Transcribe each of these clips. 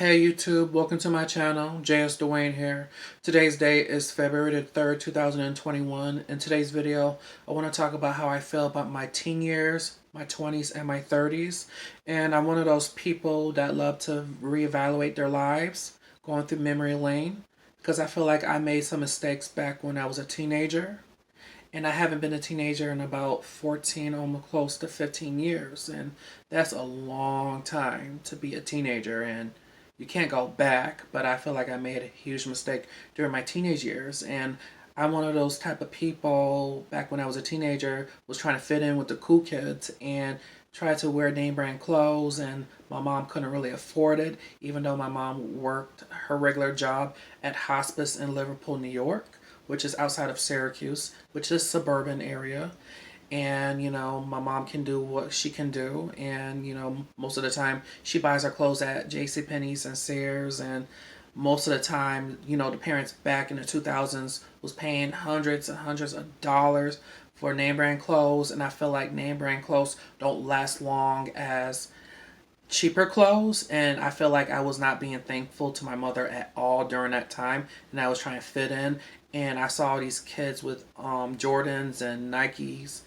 Hey YouTube, welcome to my channel. JS Dwayne here. Today's date is February the 3rd, 2021. In today's video, I want to talk about how I feel about my teen years, my 20s, and my 30s. And I'm one of those people that love to reevaluate their lives, going through memory lane, because I feel like I made some mistakes back when I was a teenager. And I haven't been a teenager in about 14, almost close to 15 years. And that's a long time to be a teenager. And you can't go back, but I feel like I made a huge mistake during my teenage years. And I'm one of those type of people back when I was a teenager, was trying to fit in with the cool kids and tried to wear name brand clothes, and my mom couldn't really afford it, even though my mom worked her regular job at hospice in Liverpool, New York, which is outside of Syracuse, which is suburban area. And my mom can do what she can do, and most of the time she buys her clothes at JCPenney's and Sears, and most of the time the parents back in the 2000s was paying hundreds and hundreds of dollars for name brand clothes. And I feel like name brand clothes don't last long as cheaper clothes, and I feel like I was not being thankful to my mother at all during that time, and I was trying to fit in. And I saw these kids with Jordans and Nikes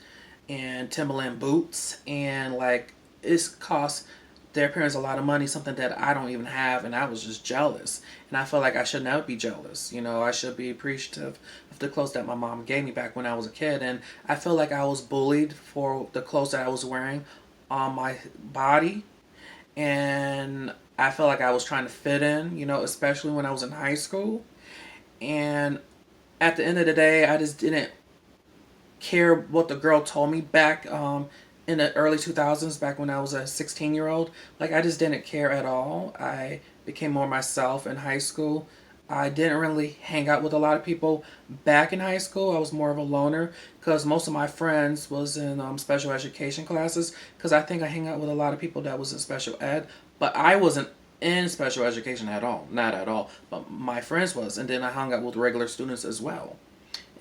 and Timberland boots, and like it's cost their parents a lot of money, something that I don't even have, and I was just jealous. And I felt like I should never be jealous. I should be appreciative of the clothes that my mom gave me back when I was a kid. And I feel like I was bullied for the clothes that I was wearing on my body, and I felt like I was trying to fit in, especially when I was in high school. And at the end of the day, I just didn't care what the girl told me back in the early 2000s, back when I was a 16-year-old. Like, I just didn't care at all. I became more myself in high school. I didn't really hang out with a lot of people back in high school. I was more of a loner because most of my friends was in special education classes, because I think I hang out with a lot of people that was in special ed, but I wasn't in special education at all, not at all, but my friends was. And then I hung out with regular students as well,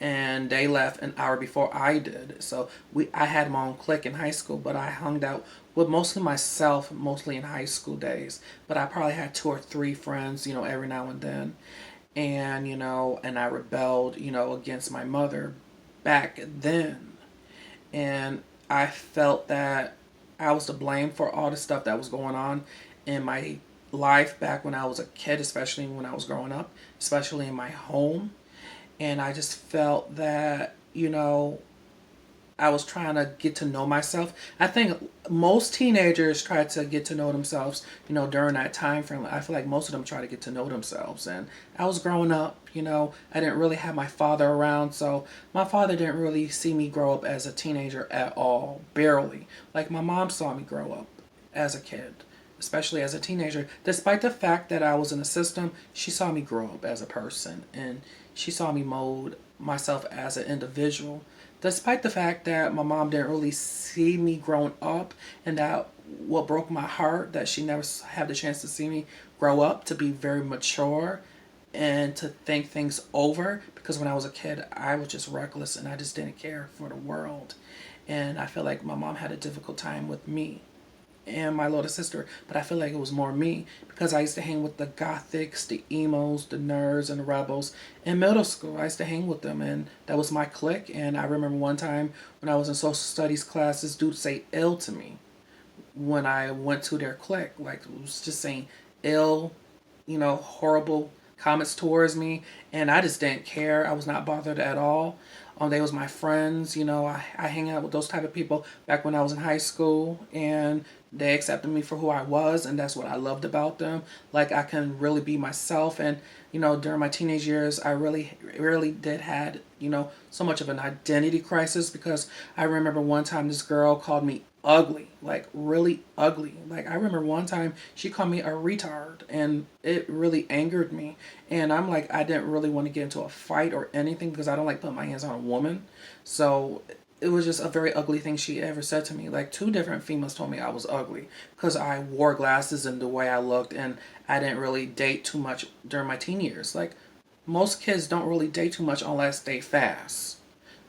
and they left an hour before I did. So I had my own clique in high school, but I hung out with mostly myself, mostly in high school days. But I probably had 2 or 3 friends, every now and then. And, and I rebelled, against my mother back then. And I felt that I was to blame for all the stuff that was going on in my life back when I was a kid, especially when I was growing up, especially in my home. And I just felt that, I was trying to get to know myself. I think most teenagers try to get to know themselves, during that time frame. I feel like most of them try to get to know themselves. And I was growing up, I didn't really have my father around. So my father didn't really see me grow up as a teenager at all, barely. Like, my mom saw me grow up as a kid, especially as a teenager. Despite the fact that I was in the system, she saw me grow up as a person, and she saw me mold myself as an individual. Despite the fact that my mom didn't really see me growing up, and that what broke my heart, that she never had the chance to see me grow up to be very mature and to think things over, because when I was a kid I was just reckless and I just didn't care for the world. And I feel like my mom had a difficult time with me and my little sister, but I feel like it was more me because I used to hang with the gothics, the emos, the nerds, and the rebels in middle school. I used to hang with them, and that was my clique. And I remember one time when I was in social studies class, this dude say ill to me when I went to their clique. Like, it was just saying ill, horrible comments towards me, and I just didn't care. I was not bothered at all. They was my friends. I hang out with those type of people back when I was in high school, and they accepted me for who I was, and that's what I loved about them. Like, I can really be myself. And during my teenage years, I really did had so much of an identity crisis, because I remember one time this girl called me ugly, like really ugly. Like, I remember one time she called me a retard, and it really angered me. And I'm like, I didn't really want to get into a fight or anything, because I don't like putting my hands on a woman. So it was just a very ugly thing she ever said to me. Like, two different females told me I was ugly because I wore glasses and the way I looked, and I didn't really date too much during my teen years. Like, most kids don't really date too much unless they fast.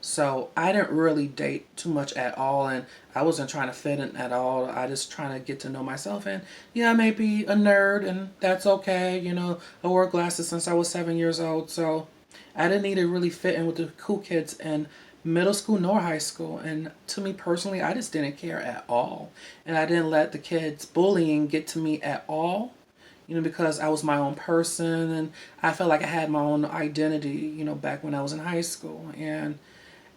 So I didn't really date too much at all, and I wasn't trying to fit in at all. I just trying to get to know myself, and yeah, I may be a nerd, and that's okay. I wore glasses since I was 7 years old, so I didn't need to really fit in with the cool kids in middle school nor high school. And to me personally, I just didn't care at all, and I didn't let the kids bullying get to me at all. Because I was my own person, and I felt like I had my own identity, back when I was in high school. And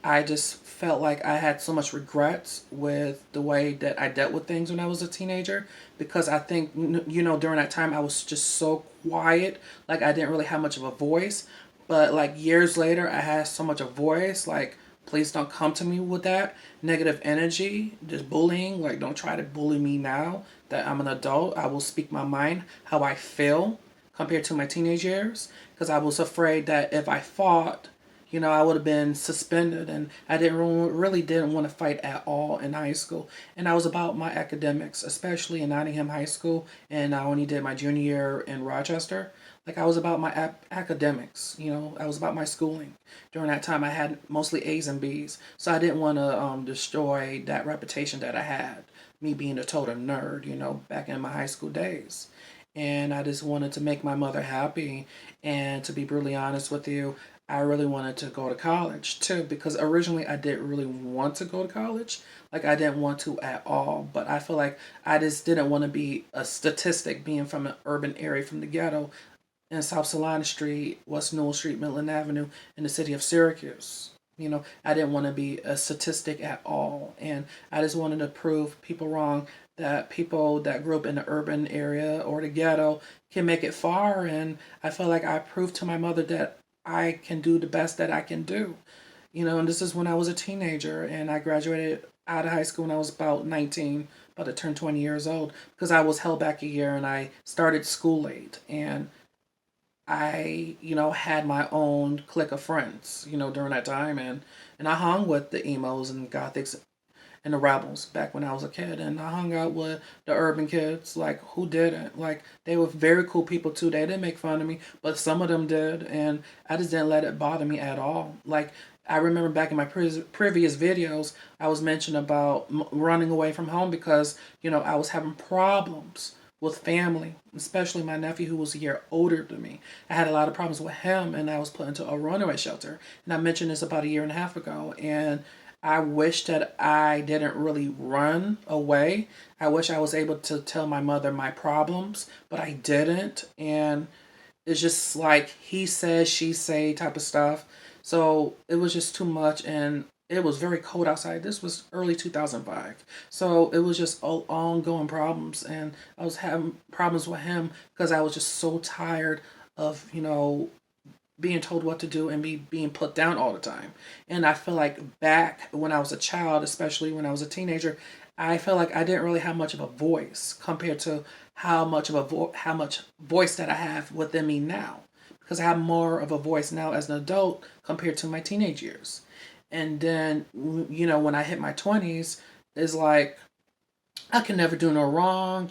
I just felt like I had so much regrets with the way that I dealt with things when I was a teenager, because I think, during that time I was just so quiet. Like, I didn't really have much of a voice. But like years later, I had so much of a voice. Like, please don't come to me with that negative energy, just bullying. Like, don't try to bully me now that I'm an adult. I will speak my mind, how I feel compared to my teenage years, because I was afraid that if I fought, I would have been suspended, and I really didn't want to fight at all in high school. And I was about my academics, especially in Nottingham High School, and I only did my junior year in Rochester. Like, I was about my academics, I was about my schooling. During that time, I had mostly A's and B's, so I didn't want to destroy that reputation that I had, me being a total nerd, back in my high school days. And I just wanted to make my mother happy. And to be brutally honest with you, I really wanted to go to college too, because originally I didn't really want to go to college. Like, I didn't want to at all, but I feel like I just didn't want to be a statistic being from an urban area, from the ghetto in South Salina Street, West Newell Street, Midland Avenue, in the city of Syracuse. I didn't want to be a statistic at all. And I just wanted to prove people wrong, that people that grew up in the urban area or the ghetto can make it far. And I feel like I proved to my mother that I can do the best that I can do. And this is when I was a teenager, and I graduated out of high school when I was about 19, about to turn 20 years old, because I was held back a year and I started school late. And I, had my own clique of friends, during that time, and I hung with the emos and gothics and the rebels back when I was a kid, and I hung out with the urban kids. Like, who didn't? Like, they were very cool people too. They didn't make fun of me, but some of them did, and I just didn't let it bother me at all. Like, I remember back in my previous videos, I was mentioning about running away from home because I was having problems with family, especially my nephew who was a year older than me. I had a lot of problems with him, and I was put into a runaway shelter. And I mentioned this about a year and a half ago, and I wish that I didn't really run away. I wish I was able to tell my mother my problems, but I didn't. And it's just like he says, she say type of stuff. So it was just too much, and it was very cold outside. This was early 2005. So it was just ongoing problems, and I was having problems with him because I was just so tired of, being told what to do and being put down all the time. And I feel like back when I was a child, especially when I was a teenager, I felt like I didn't really have much of a voice compared to how much voice that I have within me now, because I have more of a voice now as an adult compared to my teenage years. And then when I hit my 20's, it's like I can never do no wrong.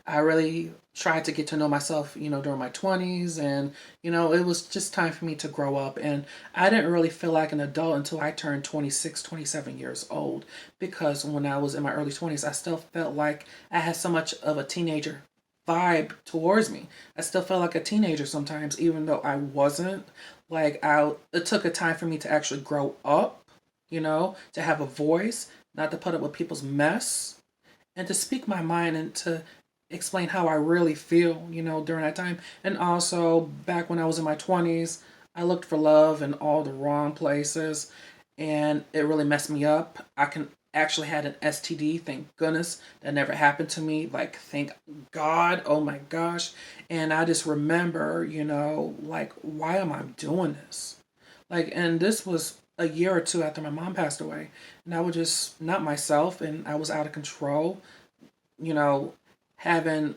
I really tried to get to know myself, during my 20's, and it was just time for me to grow up. And I didn't really feel like an adult until I turned 26, 27 years old, because when I was in my early 20's, I still felt like I had so much of a teenager vibe towards me. I still felt like a teenager sometimes, even though I wasn't. Like, it took a time for me to actually grow up, to have a voice, not to put up with people's mess, and to speak my mind and to explain how I really feel, during that time. And also, back when I was in my 20's, I looked for love in all the wrong places, and it really messed me up. I can actually had an STD, thank goodness. That never happened to me. Like, thank God. Oh my gosh. And I just remember, like, why am I doing this? Like, and this was a year or two after my mom passed away. And I was just not myself, and I was out of control, you know, having,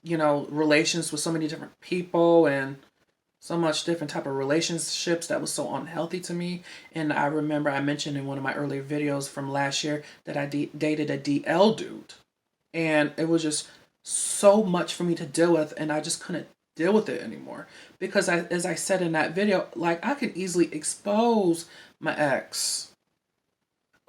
relations with so many different people and so much different type of relationships that was so unhealthy to me. And I remember I mentioned in one of my earlier videos from last year that I dated a DL dude, and it was just so much for me to deal with, and I just couldn't deal with it anymore because as I said in that video, like I could easily expose my ex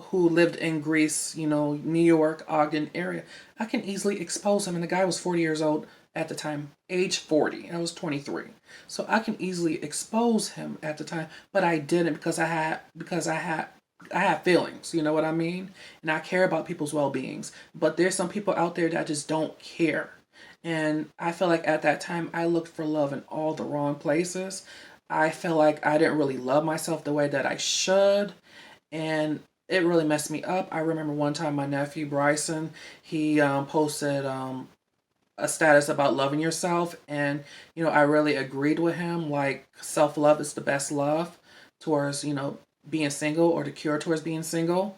who lived in Greece, New York, Ogden area. I can easily expose him. And the guy was 40 years old at the time, age 40. I was 23. So I can easily expose him at the time, but I didn't because I have feelings, you know what I mean? And I care about people's well-beings. But there's some people out there that just don't care. And I feel like at that time I looked for love in all the wrong places. I felt like I didn't really love myself the way that I should, and it really messed me up. I remember one time my nephew Bryson, he posted a status about loving yourself, and I really agreed with him. Like self love is the best love towards being single, or the cure towards being single,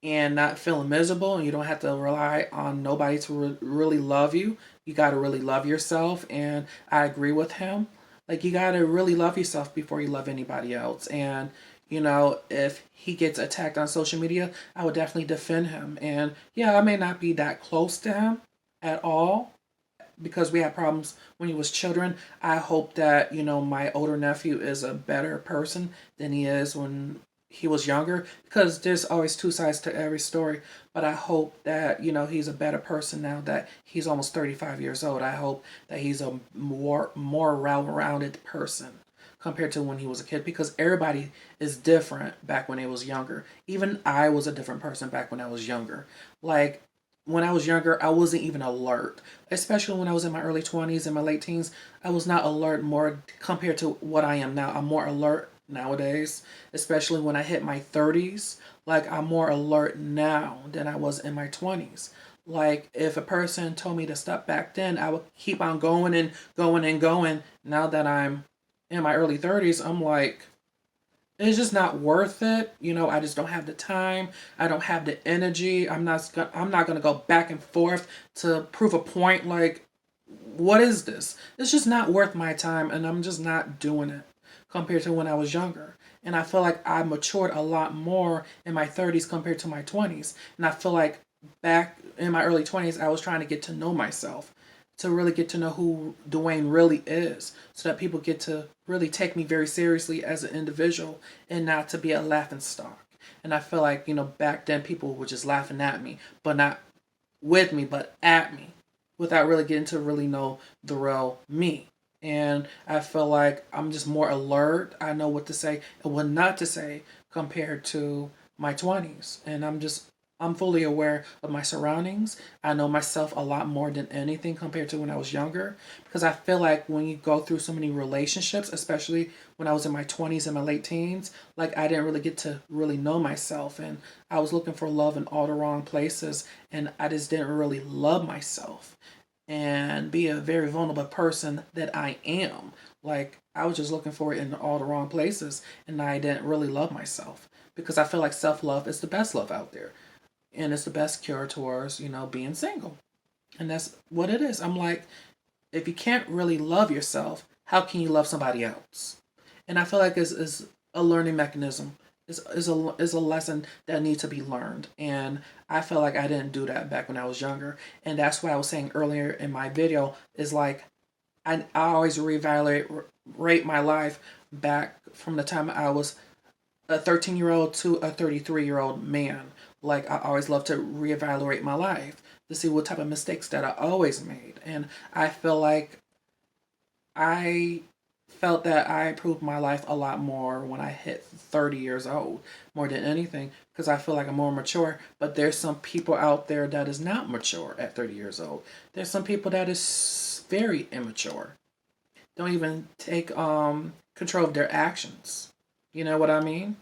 and not feeling miserable. And you don't have to rely on nobody to really love you. You got to really love yourself, and I agree with him. Like you got to really love yourself before you love anybody else. And if he gets attacked on social media, I would definitely defend him. And yeah, I may not be that close to him at all because we had problems when he was children. I hope that, my older nephew is a better person than he is when he was younger, because there's always two sides to every story. But I hope that, he's a better person now that he's almost 35 years old. I hope that he's a more well-rounded person compared to when he was a kid, because everybody is different back when they was younger. Even I was a different person back when I was younger. Like when I was younger, I wasn't even alert. Especially when I was in my early 20s and my late teens, I was not alert more compared to what I am now. I'm more alert nowadays, especially when I hit my 30s. Like I'm more alert now than I was in my 20s. Like if a person told me to stop back then, I would keep on going and going and going. Now that I'm in my early 30s, I'm like, it's just not worth it. I just don't have the time. I don't have the energy. I'm not going to go back and forth to prove a point. Like, what is this? It's just not worth my time, and I'm just not doing it compared to when I was younger. And I feel like I matured a lot more in my 30s compared to my 20s. And I feel like back in my early 20s, I was trying to get to know myself, to really get to know who Dwayne really is, so that people get to really take me very seriously as an individual and not to be a laughing stock. And I feel like, back then people were just laughing at me, but not with me, but at me, without really getting to really know the real me. And I feel like I'm just more alert. I know what to say and what not to say compared to my 20s. And I'm fully aware of my surroundings. I know myself a lot more than anything compared to when I was younger, because I feel like when you go through so many relationships, especially when I was in my 20s and my late teens, like I didn't really get to really know myself, and I was looking for love in all the wrong places, and I just didn't really love myself and be a very vulnerable person that I am. Like I was just looking for it in all the wrong places, and I didn't really love myself, because I feel like self-love is the best love out there, and it's the best cure towards being single. And that's what it is. I'm like, if you can't really love yourself, how can you love somebody else? And I feel like it's a learning mechanism. Is a lesson that needs to be learned. And I feel like I didn't do that back when I was younger. And that's why I was saying earlier in my video is like, I always reevaluate rate my life back from the time I was a 13-year-old to a 33-year-old man. Like I always love to reevaluate my life to see what type of mistakes that I always made. And I feel like I felt that I improved my life a lot more when I hit 30 years old, more than anything, because I feel like I'm more mature. But there's some people out there that is not mature at 30 years old. There's some people that is very immature. Don't even take control of their actions. You know what I mean?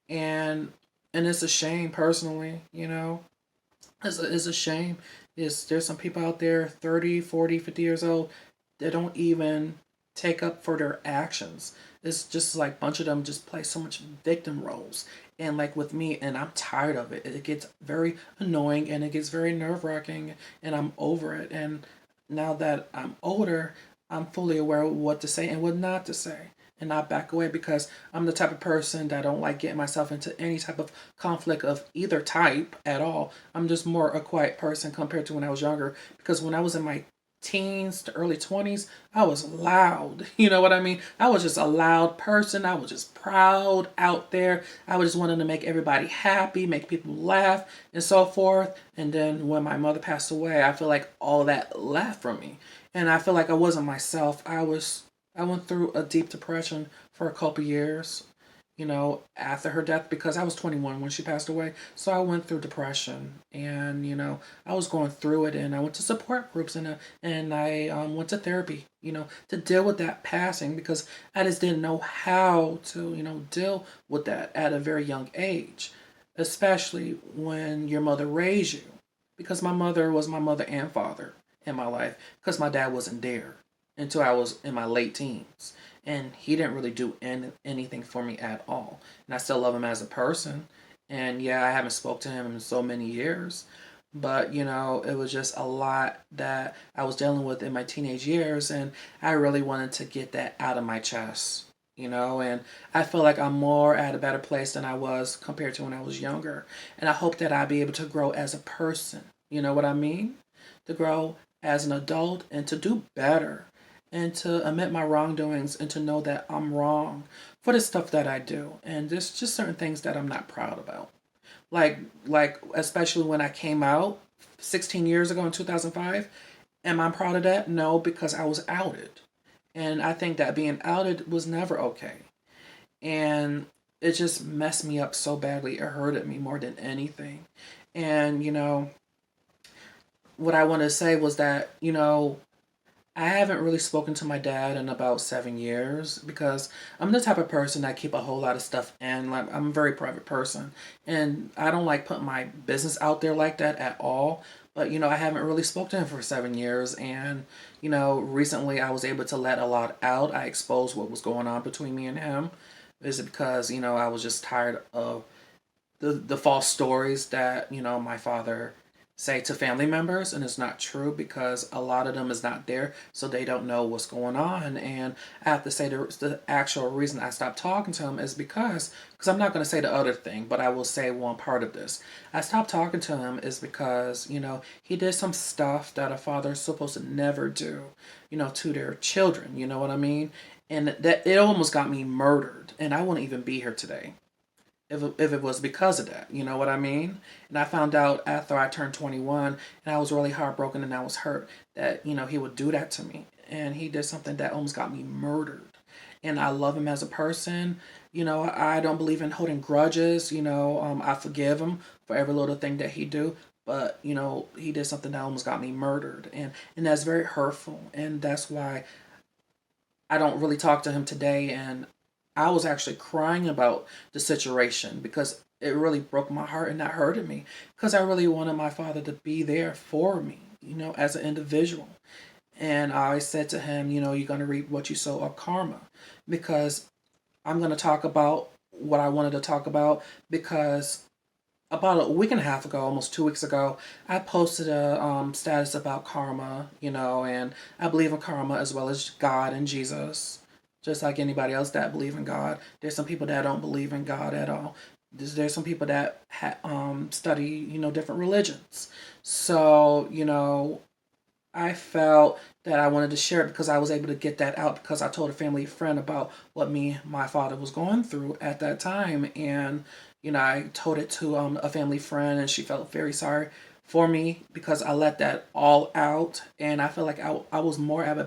And it's a shame personally, it's a shame. There's some people out there 30, 40, 50 years old that don't even take up for their actions. It's just like a bunch of them just play so much victim roles. And like with me, and I'm tired of it. It gets very annoying and it gets very nerve-wracking, and I'm over it. And now that I'm older, I'm fully aware of what to say and what not to say, and not back away, because I'm the type of person that don't like getting myself into any type of conflict of either type at all. I'm just more a quiet person compared to when I was younger, because when I was in my teens to early 20s, I was loud. You know what I mean? I was just a loud person. I was just proud out there. I was just wanting to make everybody happy, make people laugh, and so forth. And then when my mother passed away, I feel like all that left from me. And I feel like I wasn't myself. I went through a deep depression for a couple years, after her death, because I was 21 when she passed away. So I went through depression, and I was going through it, and I went to support groups, and I went to therapy, to deal with that passing, because I just didn't know how to, deal with that at a very young age, especially when your mother raised you, because my mother was my mother and father in my life, because my dad wasn't there until I was in my late teens. And he didn't really do anything for me at all. And I still love him as a person. And yeah, I haven't spoke to him in so many years. But, it was just a lot that I was dealing with in my teenage years. And I really wanted to get that out of my chest. And I feel like I'm more at a better place than I was compared to when I was younger. And I hope that I'll be able to grow as a person. You know what I mean? To grow as an adult and to do better, and to admit my wrongdoings, and to know that I'm wrong for the stuff that I do. And there's just certain things that I'm not proud about. Like especially when I came out 16 years ago in 2005. Am I proud of that? No, because I was outed. And I think that being outed was never okay. And it just messed me up so badly. It hurted me more than anything. And, what I want to say was that, I haven't really spoken to my dad in about 7 years, because I'm the type of person that keep a whole lot of stuff in. Like, I'm a very private person, and I don't like putting my business out there like that at all. But I haven't really spoken to him for 7 years, and recently I was able to let a lot out. I exposed what was going on between me and him. Is it because I was just tired of the false stories that my father say to family members, and it's not true, because a lot of them is not there, so they don't know what's going on. And I have to say the actual reason I stopped talking to him is because I'm not going to say the other thing, but I will say one part of this. I stopped talking to him is because he did some stuff that a father is supposed to never do, to their children. You know what I mean? And that it almost got me murdered, and I wouldn't even be here today if it was because of that. You know what I mean? And I found out after I turned 21, and I was really heartbroken, and I was hurt that, he would do that to me. And he did something that almost got me murdered. And I love him as a person. I don't believe in holding grudges. I forgive him for every little thing that he do. But, he did something that almost got me murdered. And that's very hurtful. And that's why I don't really talk to him today. And I was actually crying about the situation, because it really broke my heart, and that hurted me, because I really wanted my father to be there for me, as an individual. And I said to him, you're going to reap what you sow, or karma, because I'm going to talk about what I wanted to talk about, because about a week and a half ago, almost 2 weeks ago, I posted a status about karma, and I believe in karma as well as God and Jesus, just like anybody else that believe in God. There's some people that don't believe in God at all. There's some people that study, different religions. So, I felt that I wanted to share it, because I was able to get that out, because I told a family friend about what my father was going through at that time. And, I told it to a family friend, and she felt very sorry for me, because I let that all out. And I felt like I was more at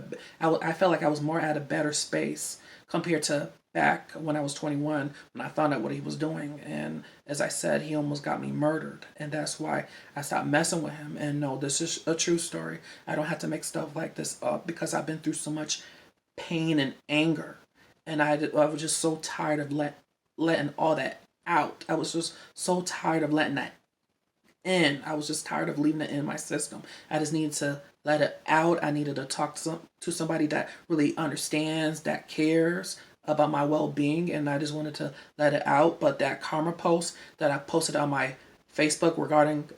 I felt like I was more at a better space compared to back when I was 21, when I found out what he was doing. And as I said, he almost got me murdered. And that's why I stopped messing with him. And no, this is a true story. I don't have to make stuff like this up, because I've been through so much pain and anger. And I was just so tired of letting all that out. I was just so tired of letting that in. I was just tired of leaving it in my system. I just needed to let it out. I needed to talk to somebody that really understands, that cares about my well-being, and I just wanted to let it out. But that karma post that I posted on my Facebook regarding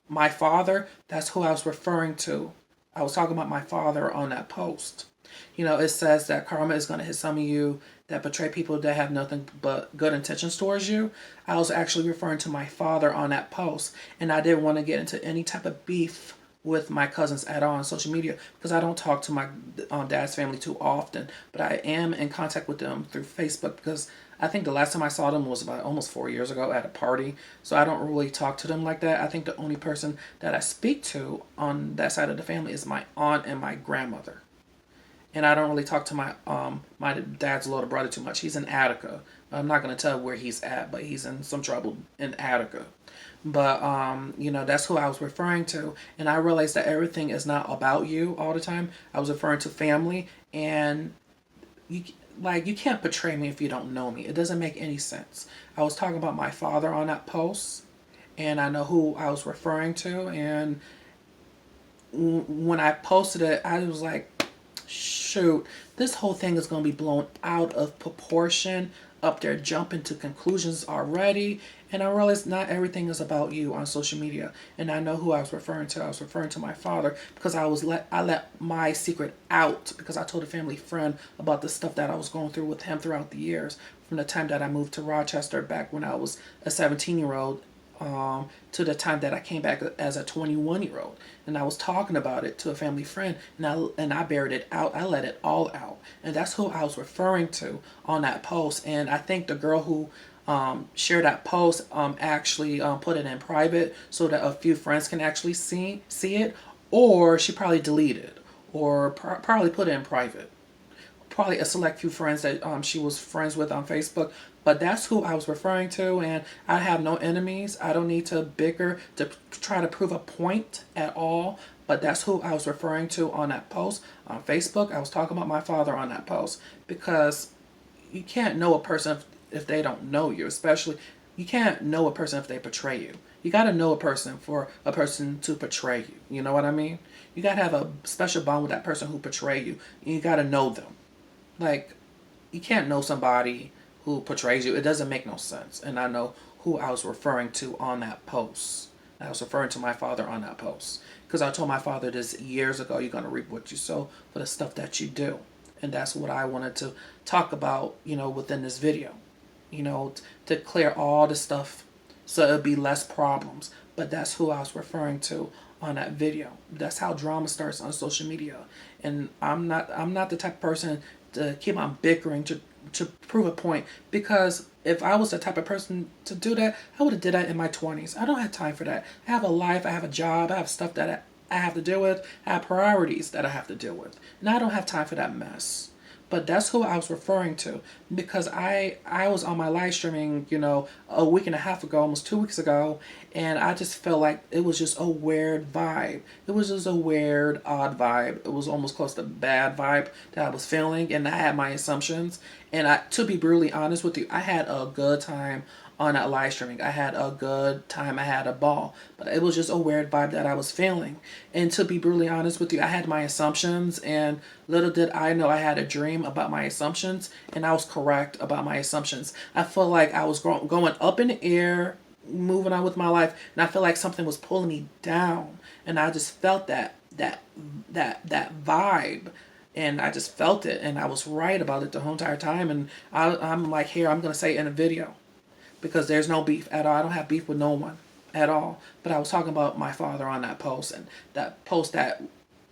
my father, that's who I was referring to. I was talking about my father on that post. You know, it says that karma is going to hit some of you that betray people that have nothing but good intentions towards you. I was actually referring to my father on that post, and I didn't want to get into any type of beef with my cousins at all on social media because I don't talk to my dad's family too often, but I am in contact with them through Facebook because I think the last time I saw them was about almost 4 years ago at a party. So I don't really talk to them like that. I think the only person that I speak to on that side of the family is my aunt and my grandmother. And I don't really talk to my dad's little brother too much. He's in Attica. I'm not gonna tell where he's at, but he's in some trouble in Attica. But you know, that's who I was referring to, and I realized that everything is not about you all the time. I was referring to family, and you you can't betray me if you don't know me. It doesn't make any sense. I was talking about my father on that post, and I know who I was referring to, and when I posted it, I was like, shoot, this whole thing is going to be blown out of proportion, up there jumping to conclusions already. And I realized not everything is about you on social media. And I know who I was referring to. I was referring to my father because I let my secret out because I told a family friend about the stuff that I was going through with him throughout the years, from the time that I moved to Rochester back when I was a 17-year-old, to the time that I came back as a 21-year-old, and I was talking about it to a family friend, and I buried it out. I let it all out, and that's who I was referring to on that post. And I think the girl who shared that post actually put it in private so that a few friends can actually see it, or she probably deleted, or probably put it in private, probably a select few friends that she was friends with on Facebook. But that's who I was referring to, and I have no enemies. I don't need to bicker to try to prove a point at all. But that's who I was referring to on that post on Facebook. I was talking about my father on that post because you can't know a person if they don't know you, especially you can't know a person if they betray you. You got to know a person for a person to betray you. You know what I mean? You got to have a special bond with that person who betrayed you. You got to know them. Like, you can't know somebody who portrays you. It doesn't make no sense. And I know who I was referring to on that post. I was referring to my father on that post. Because I told my father this years ago, you're going to reap what you sow for the stuff that you do. And that's what I wanted to talk about, you know, within this video. You know, to clear all the stuff so it'll be less problems. But that's who I was referring to on that video. That's how drama starts on social media. And I'm not the type of person to keep on bickering to prove a point, because if I was the type of person to do that, I would have did that in my 20s. I don't have time for that. I have a life, I have a job, I have stuff that I have to deal with, I have priorities that I have to deal with. And I don't have time for that mess. But that's who I was referring to, because I was on my live streaming, you know, a week and a half ago, almost 2 weeks ago, and I just felt like it was just a weird vibe. It was just a weird, odd vibe. It was almost close to bad vibe that I was feeling, and I had my assumptions. And to be brutally honest with you, I had a good time on that live streaming. I had a good time. I had a ball. But it was just a weird vibe that I was feeling. And to be brutally honest with you, I had my assumptions, and little did I know I had a dream about my assumptions, and I was correct about my assumptions. I felt like I was going up in the air, moving on with my life, and I felt like something was pulling me down. And I just felt that vibe, and I just felt it, and I was right about it the whole entire time. And I'm like, here, I'm gonna say it in a video, because there's no beef at all. I don't have beef with no one at all. But I was talking about my father on that post, and that post that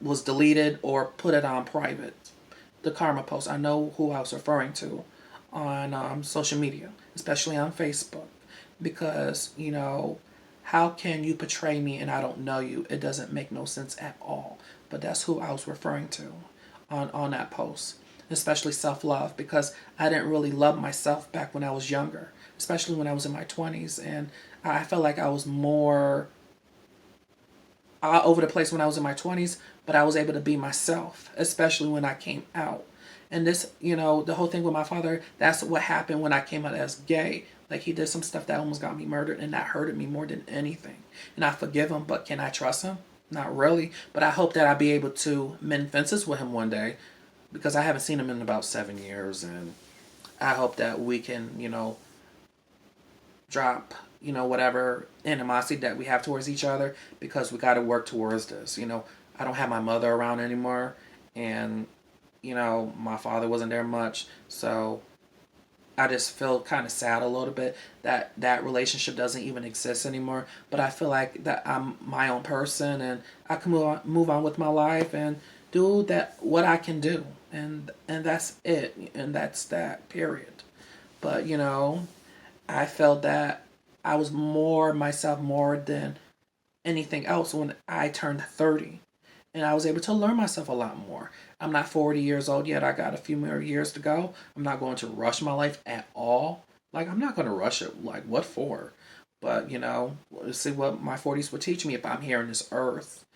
was deleted or put it on private, the karma post. I know who I was referring to on social media, especially on Facebook, because, you know, how can you betray me and I don't know you? It doesn't make no sense at all. But that's who I was referring to on that post, especially self-love, because I didn't really love myself back when I was younger, especially when I was in my 20s. And I felt like I was more over the place when I was in my 20s, but I was able to be myself, especially when I came out. And this, you know, the whole thing with my father, that's what happened when I came out as gay. Like, he did some stuff that almost got me murdered, and that hurted me more than anything. And I forgive him, but can I trust him? Not really. But I hope that I'll be able to mend fences with him one day, because I haven't seen him in about 7 years. And I hope that we can, you know, drop, you know, whatever animosity that we have towards each other, because we got to work towards this. You know, I don't have my mother around anymore, and You know, my father wasn't there much, so I just feel kind of sad a little bit that that relationship doesn't even exist anymore. But I feel like that I'm my own person and I can move on with my life and do that what I can do, and that's it, and that's that period. But you know, I felt that I was more myself more than anything else when I turned 30. And I was able to learn myself a lot more. I'm not 40 years old yet. I got a few more years to go. I'm not going to rush my life at all. Like, I'm not going to rush it. Like, what for? But, you know, let's see what my 40's would teach me if I'm here on this earth,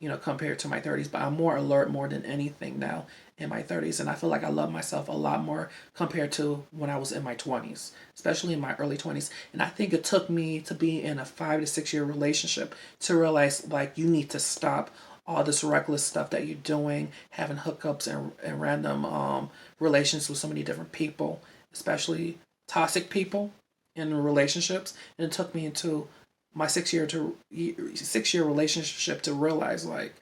you know, compared to my 30's. But I'm more alert more than anything now in my 30's. And I feel like I love myself a lot more compared to when I was in my 20's, especially in my early 20's. And I think it took me to be in a 5 to 6 year relationship to realize, like, you need to stop all this reckless stuff that you're doing, having hookups and random relations with so many different people, especially toxic people in relationships. And it took me into my 6 year relationship to realize, like,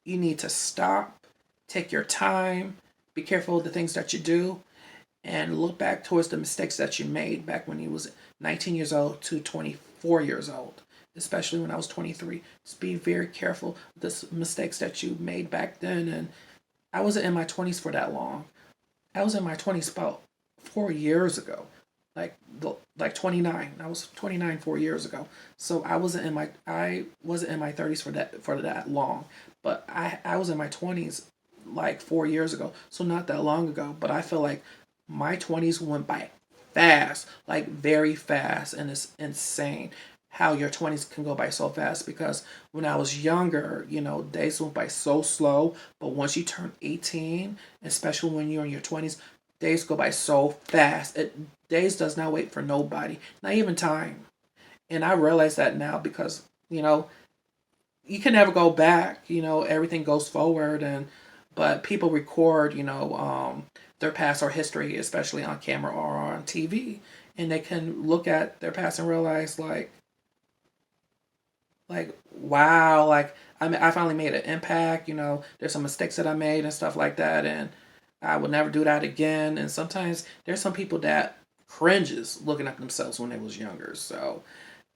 you need to stop, take your time, be careful of the things that you do, and look back towards the mistakes that you made back when you was 19 years old to 24 years old, especially when I was 23. Just be very careful of the mistakes that you made back then. And I wasn't in my 20's for that long. I was in my 20's about 4 years ago, like 29. I was 29 4 years ago. So I wasn't in my 30's for that long. But I was in my 20's like 4 years ago. So not that long ago. But I feel like my 20's went by fast, like very fast, and it's insane how your 20's can go by so fast. Because when I was younger, you know, days went by so slow, but once you turn 18, especially when you're in your 20's, days go by so fast. Days does not wait for nobody, not even time. And I realize that now because, you know, you can never go back. You know, everything goes forward, and but people record, you know, their past or history, especially on camera or on TV, and they can look at their past and realize, like wow, like I finally made an impact. You know, there's some mistakes that I made and stuff like that, and I would never do that again. And sometimes there's some people that cringes looking at themselves when they was younger. So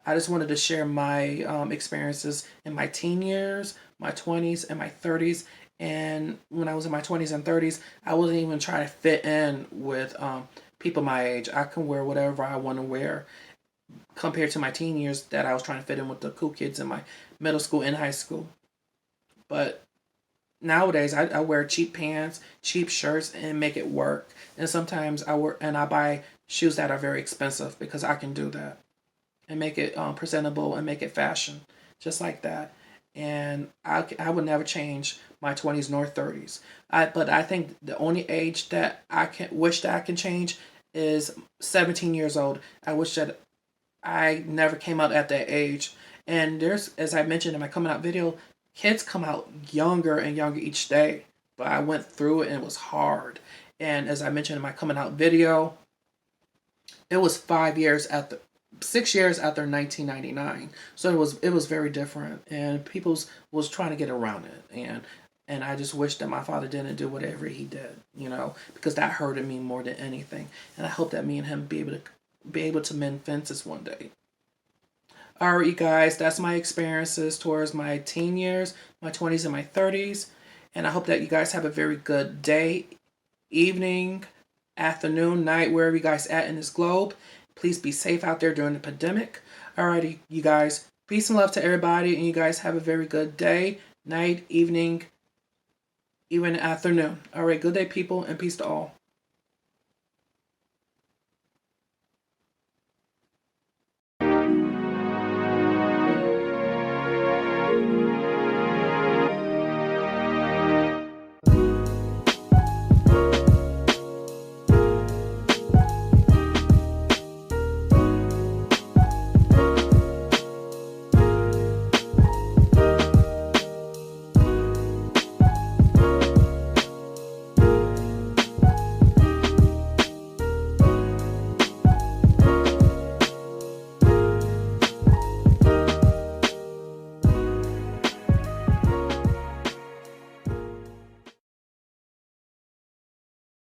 I just wanted to share my experiences in my teen years, my 20's, and my 30's. And when I was in my 20's and 30's, I wasn't even trying to fit in with people my age. I can wear whatever I want to wear compared to my teen years that I was trying to fit in with the cool kids in my middle school and high school. But nowadays, I wear cheap pants, cheap shirts, and make it work. And sometimes I buy shoes that are very expensive because I can do that and make it presentable and make it fashion, just like that. And I would never change my 20's nor 30's. But I think the only age that I can wish that I can change is 17 years old. I wish that I never came out at that age. And there's, as I mentioned in my coming out video, kids come out younger and younger each day. But I went through it and it was hard. And as I mentioned in my coming out video, it was 5 years after 6 years after 1999. So it was very different, and people was trying to get around it, and I just wish that my father didn't do whatever he did, you know, because that hurted me more than anything. And I hope that me and him be able to mend fences one day. All right, you guys, that's my experiences towards my teen years, my 20's, and my 30's. And I hope that you guys have a very good day, evening, afternoon, night, wherever you guys at in this globe. Please be safe out there during the pandemic. Alrighty, you guys. Peace and love to everybody, and you guys have a very good day, night, evening, even afternoon. Alright, good day, people, and peace to all.